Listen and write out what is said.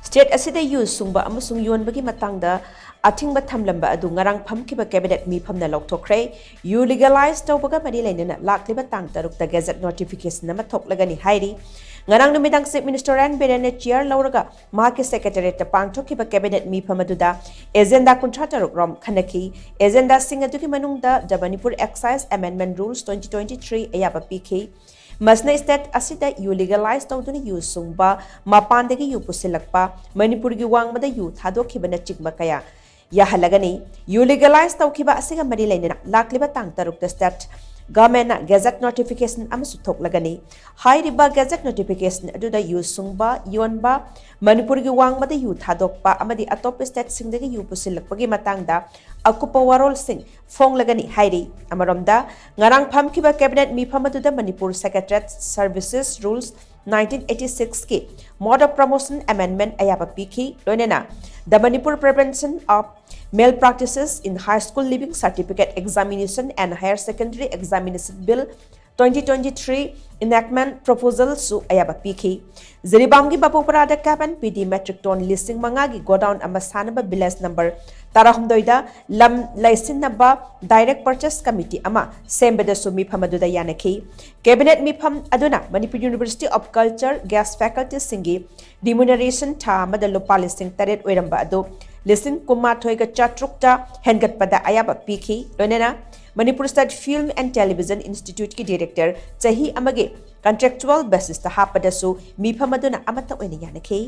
State asida use sungba amasung yonbagi matangda athingba thamlamba adu ngarang phamkiba cabinet mi phamna lokthokre you legalize tawbaga mari lainana lakliba tang tarukta gazette notification nama thoklagani hairi ngarang numidang chief minister and berene chair lauraga mahaki secretariat ta pangthokhiba cabinet mi phamaduda agenda kuntra taruk rom khanaki agenda sing adugi manungda the Manipur excise amendment rules 2023 ayaba pikhi Masna state asida you legalize tawduni yu sungba Mapan Dagi yu Pusilakpa Manipur gi Wangmada yu THADOKKHIBA na CHINGBA kaya Yahallagani you legalize tawkhiba asiga mari lainina lakliba tang tarukta state government na gazette notification amasu thoklagani hai riba gazette notification aduda yu sungba yonba Manipur gi Wangmada yu THADOKKHIBA amadi atop state singdagi yu Pusilakpa gi matangda akupa warol sing fonglagani hairi amaromda ngarang phamkiba cabinet mi phamaduda Manipur Secretariat Services Rules 1986 ki mode of promotion amendment ayaba pikhi loinena the Manipur Prevention of Malpractices in High School Leaving Certificate Examination and Higher Secondary Examination Bill 2023 enactment proposal su ayaba pikhi Ziribamgi Bapu Parada Caban PD metric ton listing mangagi go down amasanaba bills number Tarahumdoida Lam Laisinaba Direct Purchase Committee ama Sembeda Sumi Pamaduda Yanaki Cabinet Mipam Aduna Manipur University of Culture Guest Faculty Singi Remuneration Ta Madalopa listing Taret Weramba Ado listing Kumatoiga Chatrukta Hengat Pada Ayaba Piki Lonena Manipur State Film and Television Institute ki Director Chahi Amage contractual basis ta hapadasu mi phamaduna amata oina yanaki